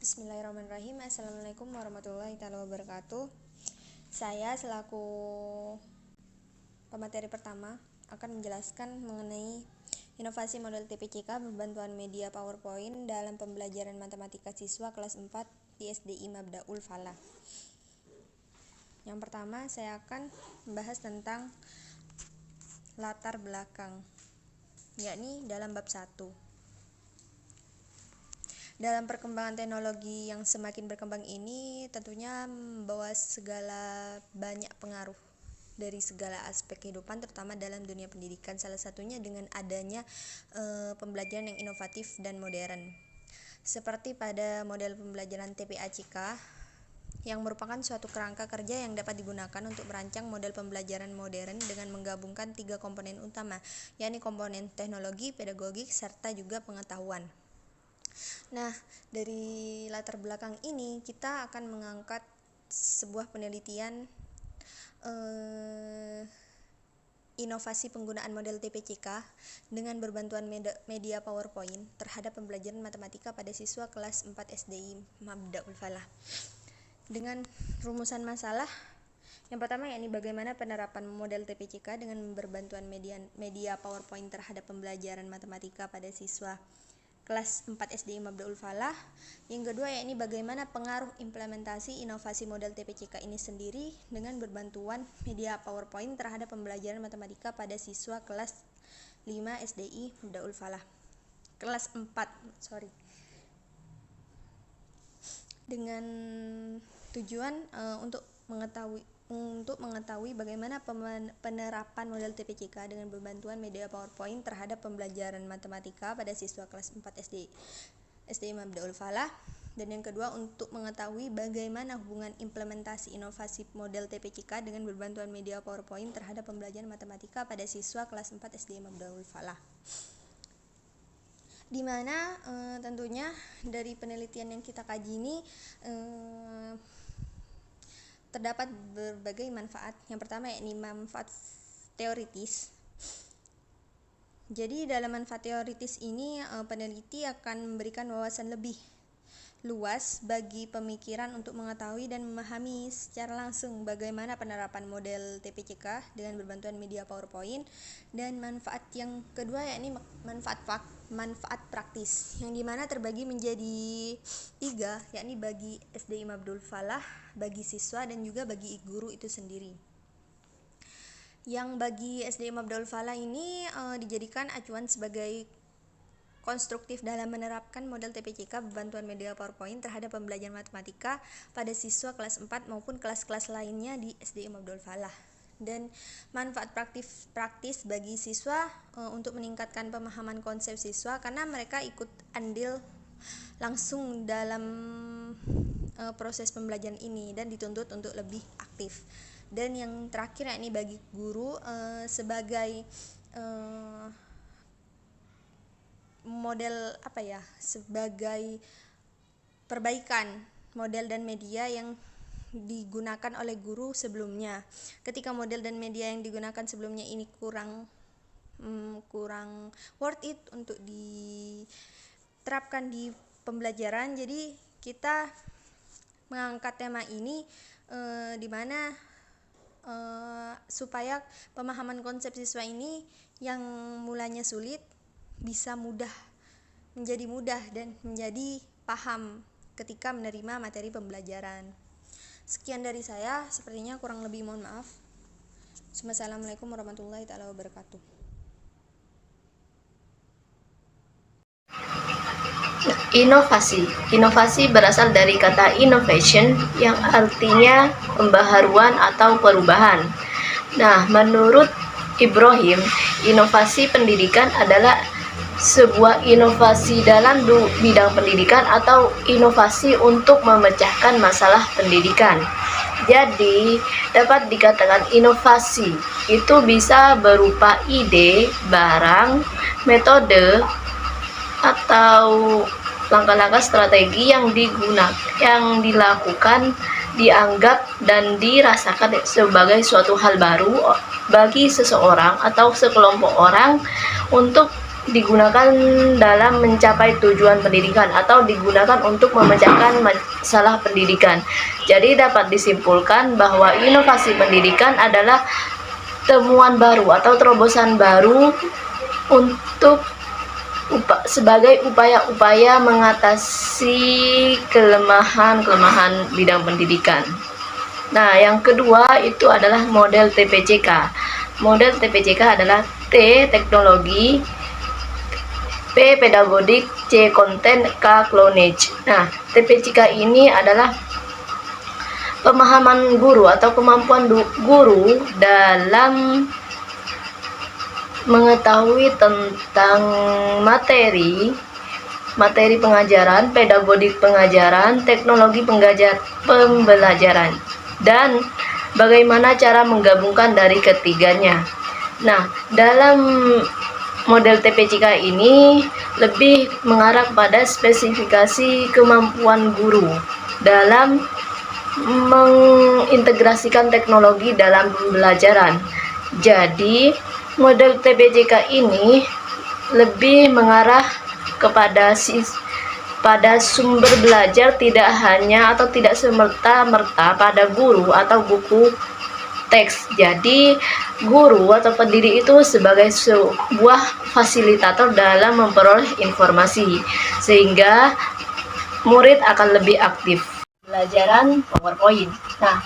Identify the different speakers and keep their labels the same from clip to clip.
Speaker 1: Bismillahirrahmanirrahim. Assalamualaikum warahmatullahi wabarakatuh. Saya selaku pemateri pertama akan menjelaskan mengenai inovasi model TPCK berbantuan media PowerPoint dalam pembelajaran matematika siswa kelas 4 di SDI Mabdaul Falah. Yang pertama, saya akan membahas tentang latar belakang, yakni dalam bab 1. Dalam perkembangan teknologi yang semakin berkembang ini tentunya membawa segala banyak pengaruh dari segala aspek kehidupan, terutama dalam dunia pendidikan. Salah satunya dengan adanya pembelajaran yang inovatif dan modern. Seperti pada model pembelajaran TPACK yang merupakan suatu kerangka kerja yang dapat digunakan untuk merancang model pembelajaran modern dengan menggabungkan 3 komponen utama, yakni komponen teknologi, pedagogik, serta juga pengetahuan. Nah, dari latar belakang ini kita akan mengangkat sebuah penelitian inovasi penggunaan model TPCK dengan berbantuan media PowerPoint terhadap pembelajaran matematika pada siswa kelas 4 SDI Mabdaul Falah. Dengan rumusan masalah yang pertama, yakni bagaimana penerapan model TPCK dengan berbantuan media PowerPoint terhadap pembelajaran matematika pada siswa kelas 4 SDI Mabdaul Falah. Yang kedua, yakni bagaimana pengaruh implementasi inovasi model TPCK ini sendiri dengan berbantuan media PowerPoint terhadap pembelajaran matematika pada siswa kelas 5 SDI Mabdaul Falah. Kelas 4, Dengan tujuan untuk mengetahui bagaimana penerapan model TPCK dengan berbantuan media PowerPoint terhadap pembelajaran matematika pada siswa kelas 4 SDI Mabdaul Falah. Dan yang kedua, untuk mengetahui bagaimana hubungan implementasi inovasi model TPCK dengan berbantuan media PowerPoint terhadap pembelajaran matematika pada siswa kelas 4 SDI Mabdaul Falah. Di mana tentunya dari penelitian yang kita kaji ini terdapat berbagai manfaat. Yang pertama, yakni manfaat teoritis. Jadi dalam manfaat teoritis ini peneliti akan memberikan wawasan lebih luas bagi pemikiran untuk mengetahui dan memahami secara langsung bagaimana penerapan model TPCK dengan berbantuan media PowerPoint. Dan manfaat yang kedua, yakni manfaat praktis, yang dimana terbagi menjadi 3, yakni bagi SDI Mabdaul Falah, bagi siswa, dan juga bagi guru itu sendiri. Yang bagi SDI Mabdaul Falah ini dijadikan acuan sebagai konstruktif dalam menerapkan model TPCK berbantuan media PowerPoint terhadap pembelajaran matematika pada siswa kelas 4 maupun kelas-kelas lainnya di SDI Mabdaul Falah. Dan manfaat praktis bagi siswa untuk meningkatkan pemahaman konsep siswa karena mereka ikut andil langsung dalam proses pembelajaran ini dan dituntut untuk lebih aktif. Dan yang terakhir, yakni bagi guru sebagai sebagai perbaikan model dan media yang digunakan oleh guru sebelumnya. Ketika model dan media yang digunakan sebelumnya ini kurang worth it untuk diterapkan di pembelajaran, jadi kita mengangkat tema ini di mana supaya pemahaman konsep siswa ini yang mulanya sulit bisa menjadi mudah dan menjadi paham ketika menerima materi pembelajaran. Sekian dari saya, sepertinya kurang lebih mohon maaf. Wassalamualaikum warahmatullahi wabarakatuh.
Speaker 2: Inovasi berasal dari kata innovation yang artinya pembaharuan atau perubahan. Nah, menurut Ibrahim, inovasi pendidikan adalah sebuah inovasi dalam bidang pendidikan atau inovasi untuk memecahkan masalah pendidikan. Jadi, dapat dikatakan inovasi itu bisa berupa ide, barang, metode, atau langkah-langkah strategi yang dilakukan, dianggap dan dirasakan sebagai suatu hal baru bagi seseorang atau sekelompok orang untuk digunakan dalam mencapai tujuan pendidikan atau digunakan untuk memecahkan masalah pendidikan. Jadi dapat disimpulkan bahwa inovasi pendidikan adalah temuan baru atau terobosan baru untuk sebagai upaya-upaya mengatasi kelemahan-kelemahan bidang pendidikan. Nah, yang kedua itu adalah model TPCK. Model TPCK adalah T. Teknologi, P. Pedagodik, C. Konten, K. Knowledge. Nah, TPCK ini adalah pemahaman guru atau kemampuan guru dalam mengetahui tentang materi pengajaran, pedagodik pengajaran, teknologi pembelajaran, dan bagaimana cara menggabungkan dari ketiganya. Nah, dalam model TPCK ini lebih mengarah pada spesifikasi kemampuan guru dalam mengintegrasikan teknologi dalam pembelajaran. Jadi, model TPCK ini lebih mengarah kepada pada sumber belajar, tidak hanya atau tidak semerta-merta pada guru atau buku teks. Jadi guru atau pendiri itu sebagai sebuah fasilitator dalam memperoleh informasi sehingga murid akan lebih aktif. Pembelajaran PowerPoint. Nah,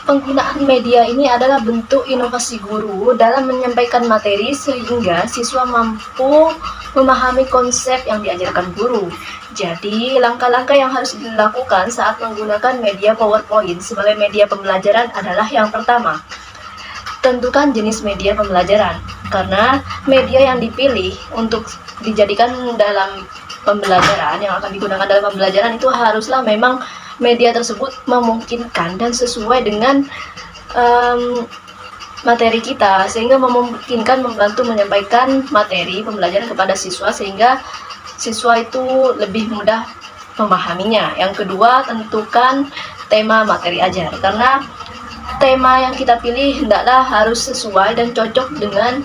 Speaker 2: penggunaan media ini adalah bentuk inovasi guru dalam menyampaikan materi sehingga siswa mampu memahami konsep yang diajarkan guru. Jadi, langkah-langkah yang harus dilakukan saat menggunakan media PowerPoint sebagai media pembelajaran adalah yang pertama, tentukan jenis media pembelajaran, karena media yang dipilih untuk dijadikan dalam pembelajaran, yang akan digunakan dalam pembelajaran itu haruslah memang media tersebut memungkinkan dan sesuai dengan materi kita, sehingga memungkinkan membantu menyampaikan materi pembelajaran kepada siswa sehingga siswa itu lebih mudah memahaminya. Yang kedua, tentukan tema materi ajar, karena tema yang kita pilih hendaklah harus sesuai dan cocok dengan,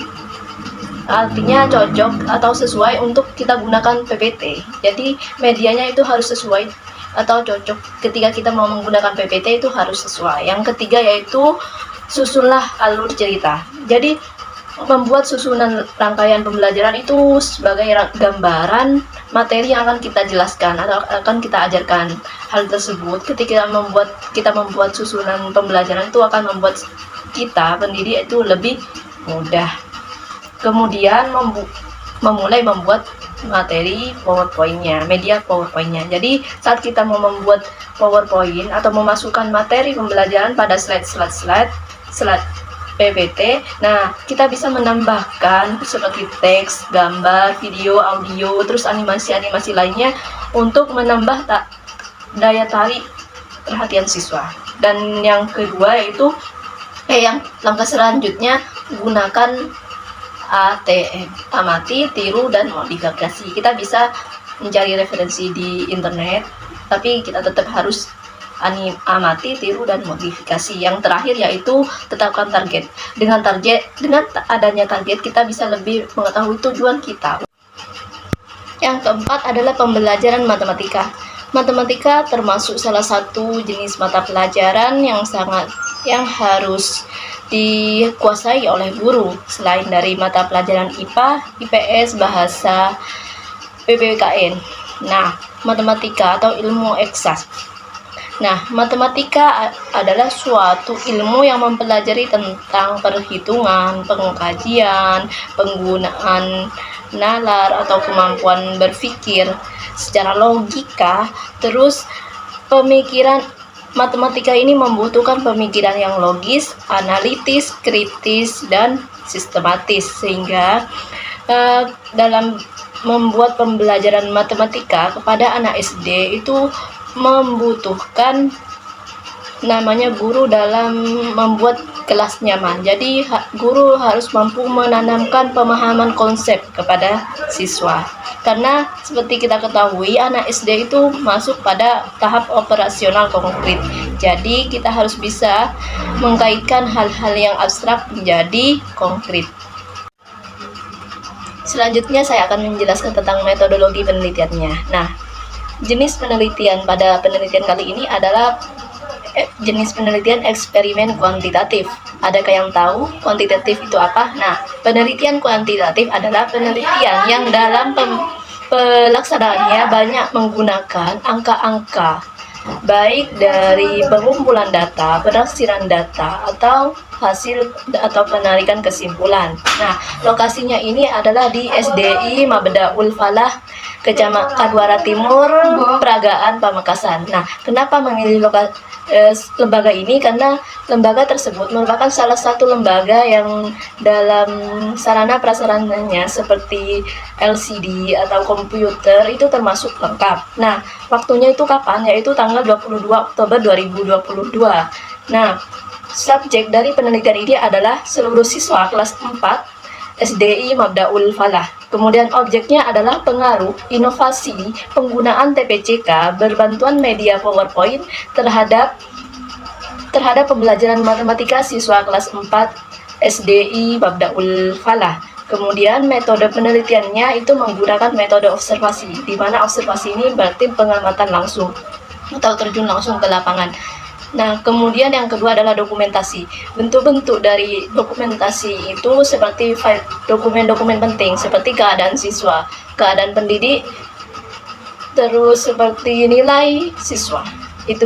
Speaker 2: artinya cocok atau sesuai untuk kita gunakan PPT. Jadi medianya itu harus sesuai atau cocok ketika kita mau menggunakan PPT, itu harus sesuai. Yang ketiga yaitu susunlah alur cerita. Jadi membuat susunan rangkaian pembelajaran itu sebagai gambaran materi yang akan kita jelaskan atau akan kita ajarkan. Hal tersebut ketika kita membuat susunan pembelajaran itu akan membuat kita pendiri itu lebih mudah. Kemudian memulai membuat materi PowerPoint-nya, media PowerPoint-nya. Jadi saat kita mau membuat PowerPoint atau memasukkan materi pembelajaran pada slide PPT, nah kita bisa menambahkan seperti teks, gambar, video, audio, terus animasi-animasi lainnya untuk menambah daya tarik perhatian siswa. Dan yang kedua yaitu yang langkah selanjutnya, gunakan ATM, amati, tiru, dan modifikasi. Kita bisa mencari referensi di internet, tapi kita tetap harus amati, tiru, dan modifikasi. Yang terakhir yaitu tetapkan target. Dengan adanya target kita bisa lebih mengetahui tujuan kita. Yang keempat adalah pembelajaran matematika. Matematika termasuk salah satu jenis mata pelajaran yang harus dikuasai oleh guru. Selain dari mata pelajaran IPA, IPS, bahasa, PPKN. Nah, matematika atau ilmu eksak. Nah, matematika adalah suatu ilmu yang mempelajari tentang perhitungan, pengkajian, penggunaan nalar atau kemampuan berpikir secara logika. Terus pemikiran matematika ini membutuhkan pemikiran yang logis, analitis, kritis, dan sistematis, sehingga dalam membuat pembelajaran matematika kepada anak SD itu membutuhkan namanya guru dalam membuat kelas nyaman. Jadi guru harus mampu menanamkan pemahaman konsep kepada siswa. Karena seperti kita ketahui, anak SD itu masuk pada tahap operasional konkret. Jadi kita harus bisa mengkaitkan hal-hal yang abstrak menjadi konkret. Selanjutnya saya akan menjelaskan tentang metodologi penelitiannya. Nah, jenis penelitian pada penelitian kali ini adalah jenis penelitian eksperimen kuantitatif. Adakah yang tahu kuantitatif itu apa? Nah, penelitian kuantitatif adalah penelitian yang dalam pelaksanaannya banyak menggunakan angka-angka, baik dari pengumpulan data, penaksiran data, atau hasil atau penarikan kesimpulan. Nah, lokasinya ini adalah di SDI Mabdaul Falah, Kecamatan Kadwara Timur, Peragaan, Pamekasan. Nah, kenapa memilih lembaga ini? Karena lembaga tersebut merupakan salah satu lembaga yang dalam sarana prasarananya seperti LCD atau komputer itu termasuk lengkap. Nah, waktunya itu kapan? Yaitu tanggal 22 Oktober 2022. Nah, subjek dari penelitian ini adalah seluruh siswa kelas 4 SDI Mabdaul Falah. Kemudian objeknya adalah pengaruh inovasi penggunaan TPCK berbantuan media PowerPoint terhadap pembelajaran matematika siswa kelas 4 SDI Mabdaul Falah. Kemudian metode penelitiannya itu menggunakan metode observasi, di mana observasi ini berarti pengamatan langsung atau terjun langsung ke lapangan. Nah, kemudian yang kedua adalah dokumentasi. Bentuk-bentuk dari dokumentasi itu seperti dokumen-dokumen penting seperti keadaan siswa, keadaan pendidik, terus seperti nilai siswa. Itu.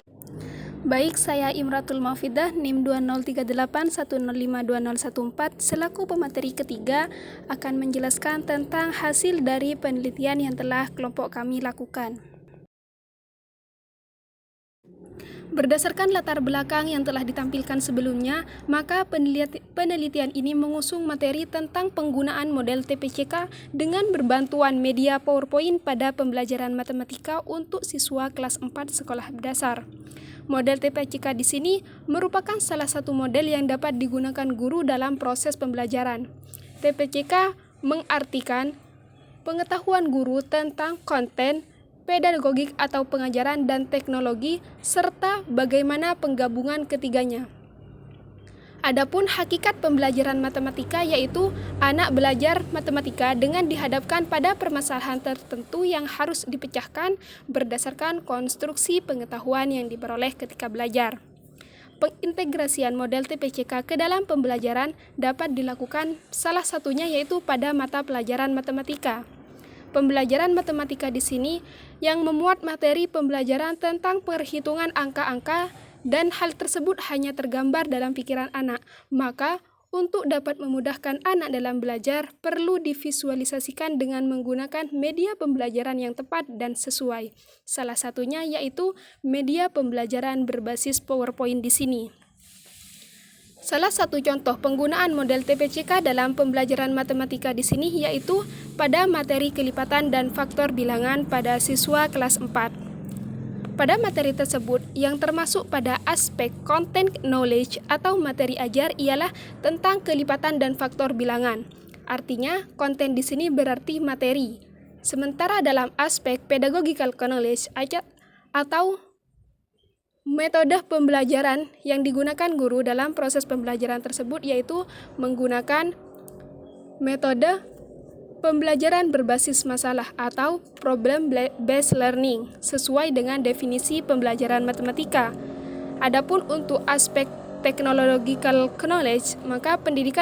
Speaker 3: Baik, saya Imratul Maufidah, NIM 203810520014, selaku pemateri ketiga akan menjelaskan tentang hasil dari penelitian yang telah kelompok kami lakukan. Berdasarkan latar belakang yang telah ditampilkan sebelumnya, maka penelitian ini mengusung materi tentang penggunaan model TPCK dengan berbantuan media PowerPoint pada pembelajaran matematika untuk siswa kelas 4 sekolah dasar. Model TPCK di sini merupakan salah satu model yang dapat digunakan guru dalam proses pembelajaran. TPCK mengartikan pengetahuan guru tentang konten, pedagogik atau pengajaran dan teknologi, serta bagaimana penggabungan ketiganya. Adapun hakikat pembelajaran matematika yaitu anak belajar matematika dengan dihadapkan pada permasalahan tertentu yang harus dipecahkan berdasarkan konstruksi pengetahuan yang diperoleh ketika belajar. Pengintegrasian model TPCK ke dalam pembelajaran dapat dilakukan salah satunya yaitu pada mata pelajaran matematika. Pembelajaran matematika di sini yang memuat materi pembelajaran tentang perhitungan angka-angka dan hal tersebut hanya tergambar dalam pikiran anak. Maka, untuk dapat memudahkan anak dalam belajar, perlu divisualisasikan dengan menggunakan media pembelajaran yang tepat dan sesuai. Salah satunya yaitu media pembelajaran berbasis PowerPoint di sini. Salah satu contoh penggunaan model TPCK dalam pembelajaran matematika di sini yaitu pada materi kelipatan dan faktor bilangan pada siswa kelas 4. Pada materi tersebut yang termasuk pada aspek content knowledge atau materi ajar ialah tentang kelipatan dan faktor bilangan. Artinya, konten di sini berarti materi. Sementara dalam aspek pedagogical knowledge atau metode pembelajaran yang digunakan guru dalam proses pembelajaran tersebut yaitu menggunakan metode pembelajaran berbasis masalah atau problem based learning sesuai dengan definisi pembelajaran matematika. Adapun untuk aspek technological knowledge, maka pendidik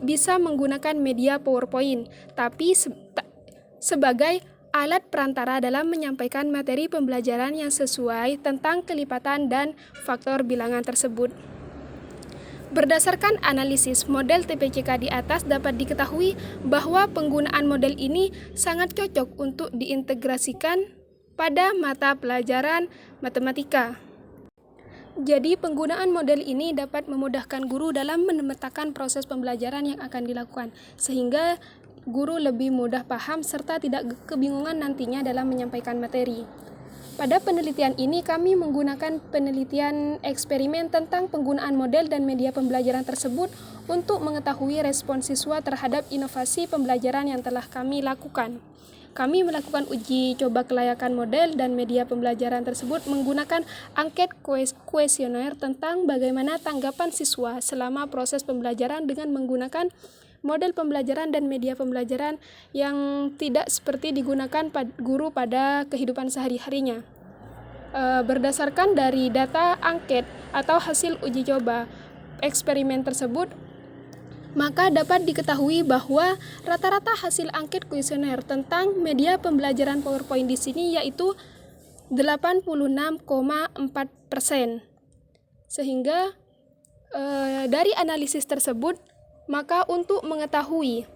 Speaker 3: bisa menggunakan media PowerPoint, tapi sebagai alat perantara dalam menyampaikan materi pembelajaran yang sesuai tentang kelipatan dan faktor bilangan tersebut. Berdasarkan analisis model TPCK di atas dapat diketahui bahwa penggunaan model ini sangat cocok untuk diintegrasikan pada mata pelajaran matematika. Jadi penggunaan model ini dapat memudahkan guru dalam memetakan proses pembelajaran yang akan dilakukan, sehingga guru lebih mudah paham serta tidak kebingungan nantinya dalam menyampaikan materi. Pada penelitian ini kami menggunakan penelitian eksperimen tentang penggunaan model dan media pembelajaran tersebut untuk mengetahui respon siswa terhadap inovasi pembelajaran yang telah kami lakukan. Kami melakukan uji coba kelayakan model dan media pembelajaran tersebut menggunakan angket kuesioner tentang bagaimana tanggapan siswa selama proses pembelajaran dengan menggunakan model pembelajaran dan media pembelajaran yang tidak seperti digunakan guru pada kehidupan sehari-harinya. Berdasarkan dari data angket atau hasil uji coba eksperimen tersebut, maka dapat diketahui bahwa rata-rata hasil angket kuesioner tentang media pembelajaran PowerPoint di sini yaitu 86,4%. Sehingga dari analisis tersebut, maka untuk mengetahui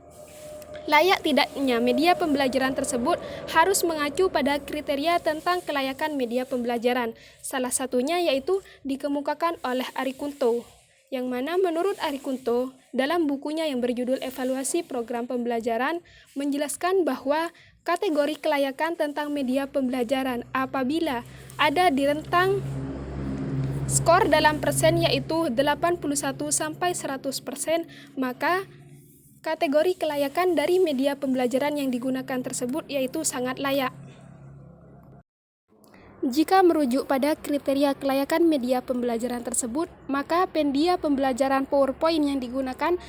Speaker 3: layak tidaknya media pembelajaran tersebut harus mengacu pada kriteria tentang kelayakan media pembelajaran. Salah satunya yaitu dikemukakan oleh Ari Kunto, yang mana menurut Ari Kunto dalam bukunya yang berjudul Evaluasi Program Pembelajaran menjelaskan bahwa kategori kelayakan tentang media pembelajaran apabila ada di rentang skor dalam persen yaitu 81 sampai 100%, maka kategori kelayakan dari media pembelajaran yang digunakan tersebut yaitu sangat layak. Jika merujuk pada kriteria kelayakan media pembelajaran tersebut, maka media pembelajaran PowerPoint yang digunakan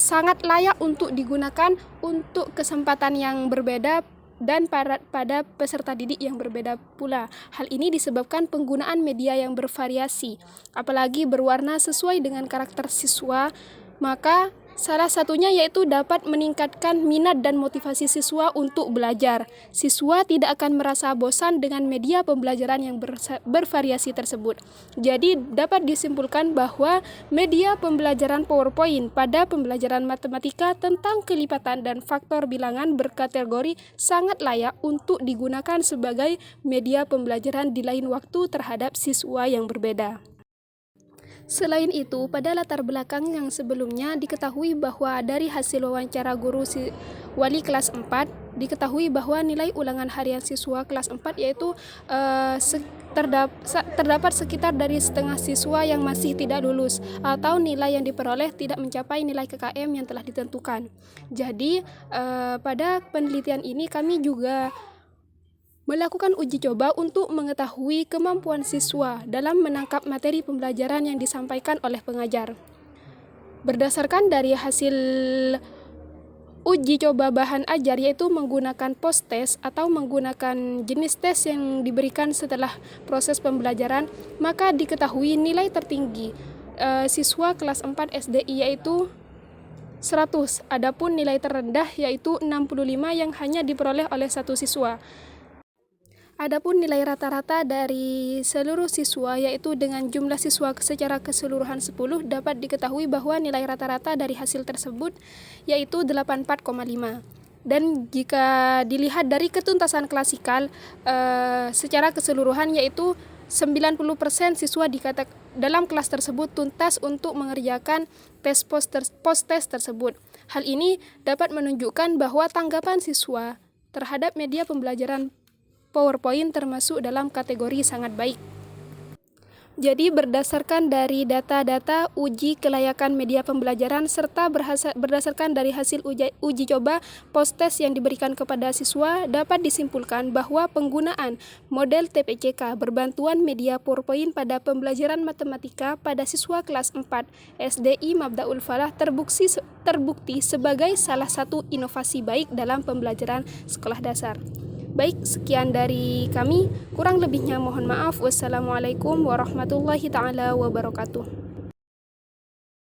Speaker 3: sangat layak untuk digunakan untuk kesempatan yang berbeda dan pada peserta didik yang berbeda pula. Hal ini disebabkan penggunaan media yang bervariasi, apalagi berwarna sesuai dengan karakter siswa, maka salah satunya yaitu dapat meningkatkan minat dan motivasi siswa untuk belajar. Siswa tidak akan merasa bosan dengan media pembelajaran yang bervariasi tersebut. Jadi dapat disimpulkan bahwa media pembelajaran PowerPoint pada pembelajaran matematika tentang kelipatan dan faktor bilangan berkategori sangat layak untuk digunakan sebagai media pembelajaran di lain waktu terhadap siswa yang berbeda. Selain itu, pada latar belakang yang sebelumnya diketahui bahwa dari hasil wawancara guru wali kelas 4, diketahui bahwa nilai ulangan harian siswa kelas 4 yaitu terdapat sekitar dari setengah siswa yang masih tidak lulus atau nilai yang diperoleh tidak mencapai nilai KKM yang telah ditentukan. Jadi, pada penelitian ini kami juga melakukan uji coba untuk mengetahui kemampuan siswa dalam menangkap materi pembelajaran yang disampaikan oleh pengajar. Berdasarkan dari hasil uji coba bahan ajar yaitu menggunakan post test atau menggunakan jenis tes yang diberikan setelah proses pembelajaran, maka diketahui nilai tertinggi siswa kelas 4 SDI yaitu 100, adapun nilai terendah yaitu 65 yang hanya diperoleh oleh satu siswa. Adapun nilai rata-rata dari seluruh siswa yaitu dengan jumlah siswa secara keseluruhan 10 dapat diketahui bahwa nilai rata-rata dari hasil tersebut yaitu 84,5. Dan jika dilihat dari ketuntasan klasikal secara keseluruhan yaitu 90% siswa dalam kelas tersebut tuntas untuk mengerjakan tes post test tersebut. Hal ini dapat menunjukkan bahwa tanggapan siswa terhadap media pembelajaran PowerPoint termasuk dalam kategori sangat baik. Jadi berdasarkan dari data-data uji kelayakan media pembelajaran serta berdasarkan dari hasil uji coba post test yang diberikan kepada siswa, dapat disimpulkan bahwa penggunaan model TPCK berbantuan media PowerPoint pada pembelajaran matematika pada siswa kelas 4 SDI Mabdaul Falah terbukti sebagai salah satu inovasi baik dalam pembelajaran sekolah dasar. Baik, sekian dari kami. Kurang lebihnya mohon maaf. Wassalamualaikum warahmatullahi taala wabarakatuh.